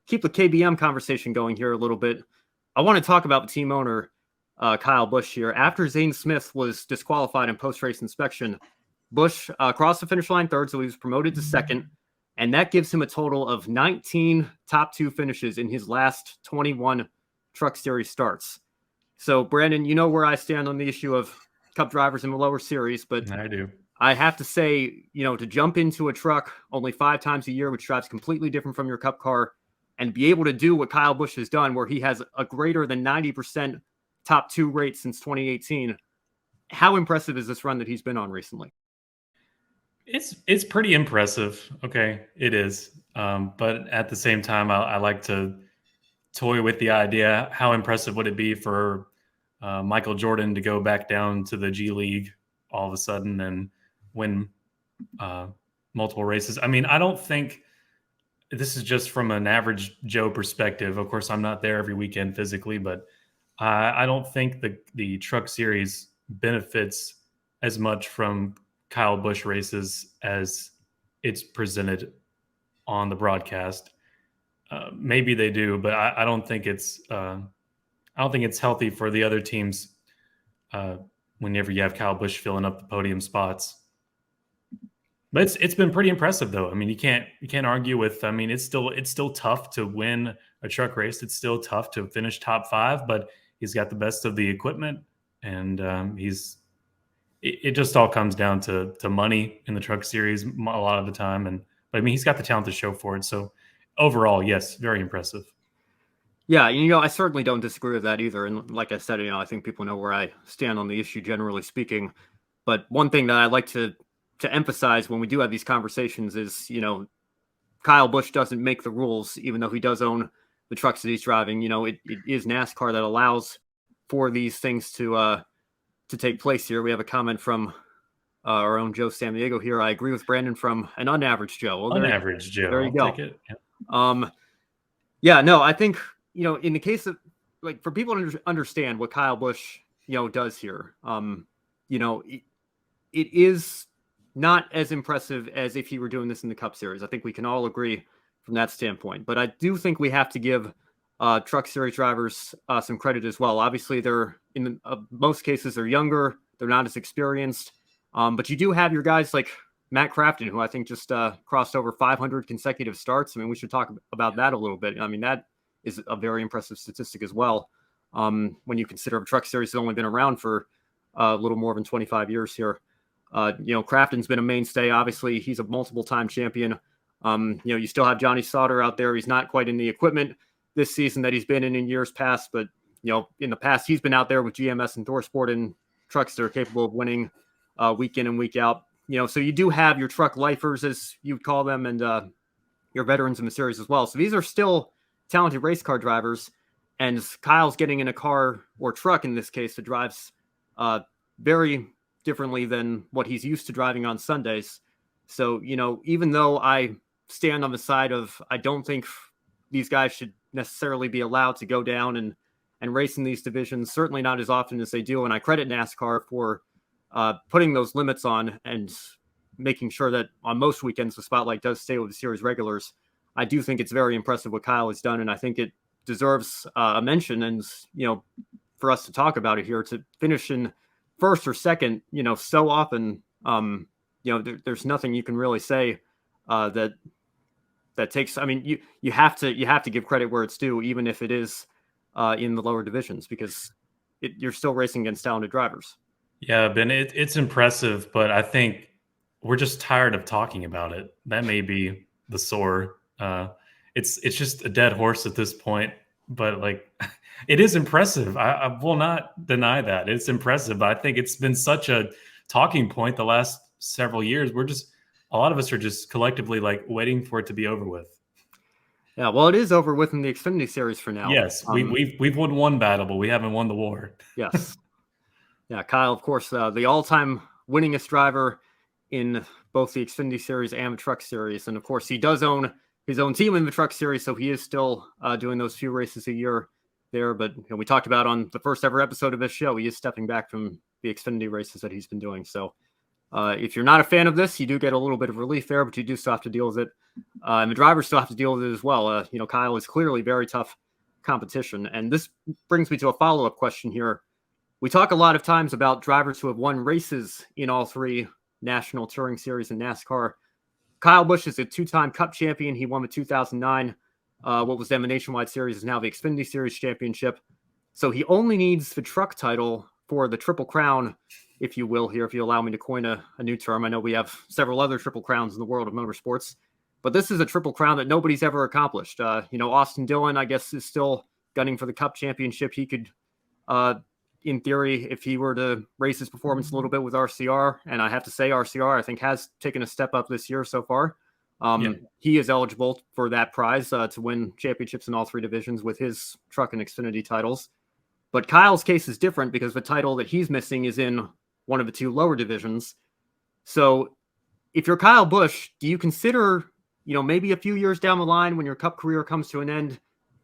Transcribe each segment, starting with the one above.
keep the KBM conversation going here a little bit, I want to talk about the team owner, Kyle Busch here. After Zane Smith was disqualified in post-race inspection, Busch crossed the finish line third, so he was promoted to second, and that gives him a total of 19 top 2 finishes in his last 21 Truck Series starts. So, Brandon, you know where I stand on the issue of Cup drivers in the lower series, but I do. I have to say, to jump into a truck only 5 times a year, which drives completely different from your Cup car, and be able to do what Kyle Busch has done, where he has a greater than 90% top 2 rate since 2018. How impressive is this run that he's been on recently? It's pretty impressive. Okay, it is. But at the same time, I like to toy with the idea. How impressive would it be for Michael Jordan to go back down to the G League all of a sudden and win multiple races? I mean, I don't think this is just from an average Joe perspective. Of course, I'm not there every weekend physically, but I don't think the Truck Series benefits as much from Kyle Busch races as it's presented on the broadcast. Maybe they do, but I don't think it's healthy for the other teams whenever you have Kyle Busch filling up the podium spots. But it's been pretty impressive, though. I mean, you can't argue with. I mean, it's still tough to win a truck race. It's still tough to finish top 5, but he's got the best of the equipment, and it just all comes down to money in the Truck Series a lot of the time. But I mean, he's got the talent to show for it. So overall, yes, very impressive. Yeah, I certainly don't disagree with that either. And like I said, I think people know where I stand on the issue, generally speaking. But one thing that I like to emphasize when we do have these conversations is, Kyle Busch doesn't make the rules, even though he does own the trucks that he's driving. It is NASCAR that allows for these things to take place here. We have a comment from our own Joe San Diego here. I agree with Brandon from an unaverage Joe. Well, unaverage Joe. There you go. Take it. Yeah. No, I think, in the case of, like, for people to understand what Kyle Busch, does here, it is not as impressive as if he were doing this in the Cup Series. I think we can all agree from that standpoint. But I do think we have to give Truck Series drivers some credit as well. Obviously, they're in most cases they're younger, they're not as experienced, but you do have your guys like Matt Crafton, who I think just crossed over 500 consecutive starts. I mean, we should talk about that a little bit. I mean, that is a very impressive statistic as well. When you consider Truck Series has only been around for a little more than 25 years here. Crafton's been a mainstay. Obviously, he's a multiple-time champion. You still have Johnny Sauter out there. He's not quite in the equipment this season that he's been in years past, but in the past he's been out there with GMS and ThorSport and trucks that are capable of winning week in and week out. So you do have your truck lifers, as you'd call them, and your veterans in the series as well. So these are still talented race car drivers, and Kyle's getting in a car or truck in this case that drives very differently than what he's used to driving on Sundays. So, even though I stand on the side of, I don't think these guys should necessarily be allowed to go down and race in these divisions, certainly not as often as they do. And I credit NASCAR for putting those limits on and making sure that on most weekends, the spotlight does stay with the series regulars. I do think it's very impressive what Kyle has done. And I think it deserves a mention and, for us to talk about it here, to finish in first or second, so often, there's nothing you can really say that takes. I mean, you have to give credit where it's due, even if it is in the lower divisions, because you're still racing against talented drivers. Yeah, Ben, it's impressive, but I think we're just tired of talking about it. That may be the sore. It's just a dead horse at this point. But like, it is impressive. I will not deny that it's impressive. But I think it's been such a talking point the last several years. A lot of us are just collectively like waiting for it to be over with. Yeah, well, it is over with in the Xfinity Series for now. Yes, we've won one battle, but we haven't won the war. Yes. Yeah, Kyle, of course, the all-time winningest driver in both the Xfinity Series and the Truck Series. And, of course, he does own his own team in the Truck Series, so he is still doing those few races a year there. But we talked about on the first ever episode of this show, he is stepping back from the Xfinity races that he's been doing. So If you're not a fan of this, you do get a little bit of relief there, but you do still have to deal with it. And the drivers still have to deal with it as well. Kyle is clearly very tough competition. And this brings me to a follow-up question here. We talk a lot of times about drivers who have won races in all three National Touring Series and NASCAR. Kyle Busch is a two-time Cup champion. He won the 2009, what was then the Nationwide Series, is now the Xfinity Series championship. So he only needs the truck title for the Triple Crown, if you will, here, if you allow me to coin a new term. I know we have several other Triple Crowns in the world of motorsports, but this is a Triple Crown that nobody's ever accomplished. Austin Dillon, I guess, is still gunning for the Cup championship. He could, in theory, if he were to raise his performance a little bit with RCR, and I have to say RCR, I think, has taken a step up this year so far. He is eligible for that prize to win championships in all three divisions with his truck and Xfinity titles. But Kyle's case is different because the title that he's missing is in one of the two lower divisions. So if you're Kyle Busch, do you consider, maybe a few years down the line when your Cup career comes to an end,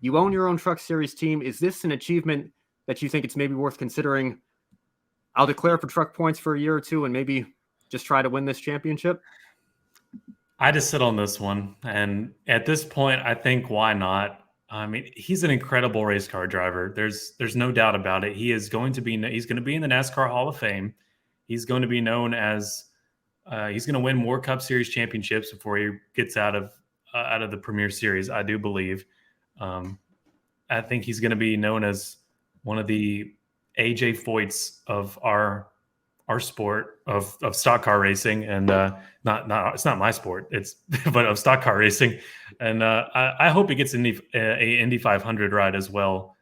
you own your own truck series team? Is this an achievement that you think it's maybe worth considering? I'll declare for truck points for a year or two and maybe just try to win this championship. I just sit on this one. And at this point, I think, why not? I mean, he's an incredible race car driver. There's no doubt about it. He's going to be in the NASCAR Hall of Fame. He's going to be known as he's going to win more Cup Series championships before he gets out of the Premier Series, I do believe. I think he's going to be known as one of the AJ Foyts of our sport of stock car racing, and not it's not my sport, it's but of stock car racing. And I hope he gets a Indy 500 ride as well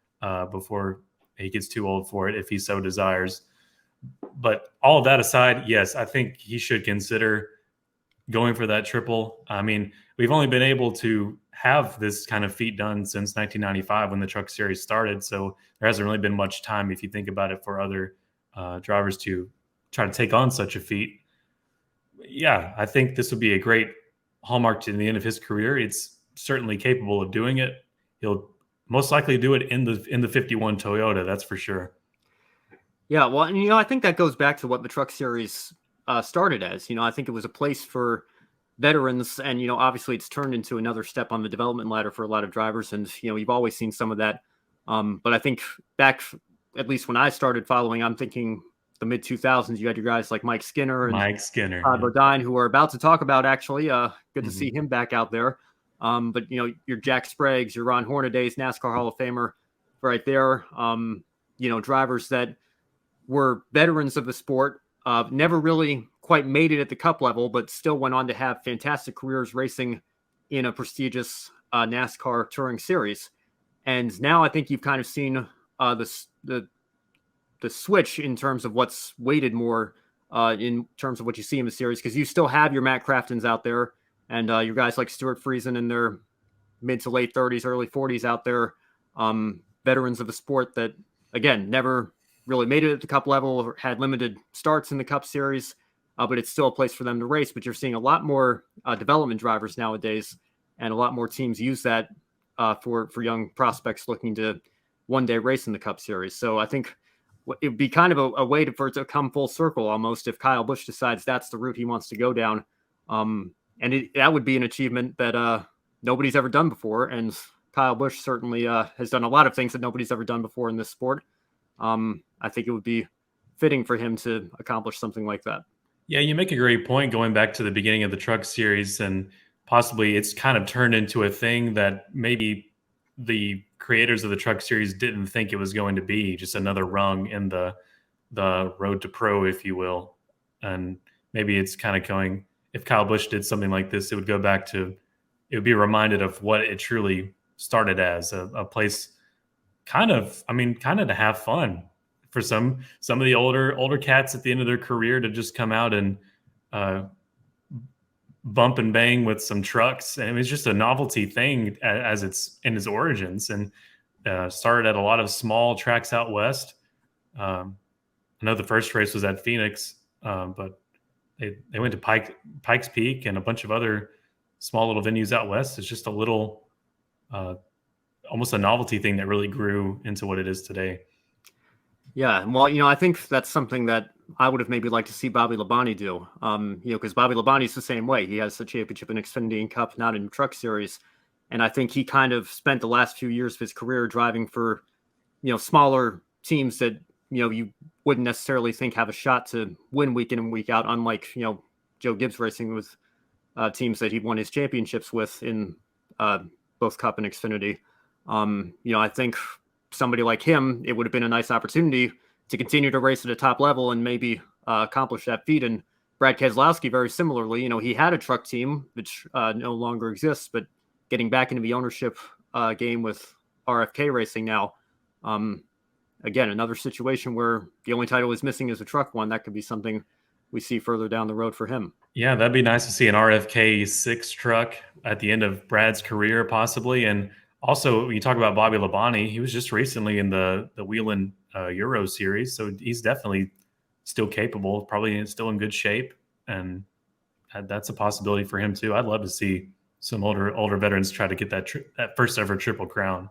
before he gets too old for it, if he so desires. But all of that aside, yes, I think he should consider going for that triple. I mean, we've only been able to have this kind of feat done since 1995 when the Truck Series started, so there hasn't really been much time, if you think about it, for other drivers to try to take on such a feat. Yeah, I think this would be a great hallmark to the end of his career. It's certainly capable of doing it. He'll most likely do it in the 51 Toyota, that's for sure. Yeah, well, and I think that goes back to what the Truck Series started as. I think it was a place for veterans, and obviously it's turned into another step on the development ladder for a lot of drivers, and you've always seen some of that. But I think back, at least when I started following, I'm thinking the mid 2000s, you had your guys like Mike Skinner and Todd Bodine, who we're about to talk about, actually. Good to see him back out there. But your Jack Sprague's, your Ron Hornaday's, NASCAR Hall of Famer right there. Drivers that were veterans of the sport, never really quite made it at the Cup level, but still went on to have fantastic careers racing in a prestigious NASCAR touring series. And now I think you've kind of seen the switch in terms of what's weighted more in terms of what you see in the series, because you still have your Matt Craftons out there and your guys like Stuart Friesen in their mid to late 30s, early 40s out there, veterans of the sport that, again, never really made it at the Cup level or had limited starts in the Cup Series, but it's still a place for them to race. But you're seeing a lot more development drivers nowadays, and a lot more teams use that for young prospects looking to one day race in the Cup Series. So I think it would be kind of a way for it to come full circle almost if Kyle Busch decides that's the route he wants to go down. And that would be an achievement that nobody's ever done before. And Kyle Busch certainly has done a lot of things that nobody's ever done before in this sport. I think it would be fitting for him to accomplish something like that. Yeah, you make a great point going back to the beginning of the Truck Series, and possibly it's kind of turned into a thing that maybe the creators of the Truck Series didn't think it was going to be, just another rung in the road to pro, if you will. And maybe it's kind of going, if Kyle Busch did something like this, it would be reminded of what it truly started as, a place kind of to have fun for some of the older cats at the end of their career, to just come out and bump and bang with some trucks. And it was just a novelty thing as it's in its origins, and started at a lot of small tracks out west. I know the first race was at Phoenix, but they went to Pikes Peak and a bunch of other small little venues out west. It's just a little almost a novelty thing that really grew into what it is today. Yeah, well, I think that's something that I would have maybe liked to see Bobby Labonte do. Because Bobby Labonte's the same way. He has the championship in Xfinity and Cup, not in Truck Series. And I think he kind of spent the last few years of his career driving for, smaller teams that, you wouldn't necessarily think have a shot to win week in and week out, unlike, Joe Gibbs racing with teams that he won his championships with in both Cup and Xfinity. I think somebody like him, it would have been a nice opportunity to continue to race at a top level and maybe accomplish that feat. And Brad Keselowski, very similarly, he had a truck team, which no longer exists, but getting back into the ownership game with RFK Racing now. Again, another situation where the only title is missing is a truck one. That could be something we see further down the road for him. Yeah, that'd be nice to see an RFK 6 truck at the end of Brad's career, possibly. And also, when you talk about Bobby Labonte, he was just recently in the Whelen Euro Series, so he's definitely still capable, probably still in good shape, and that's a possibility for him too. I'd love to see some older veterans try to get that first ever Triple Crown.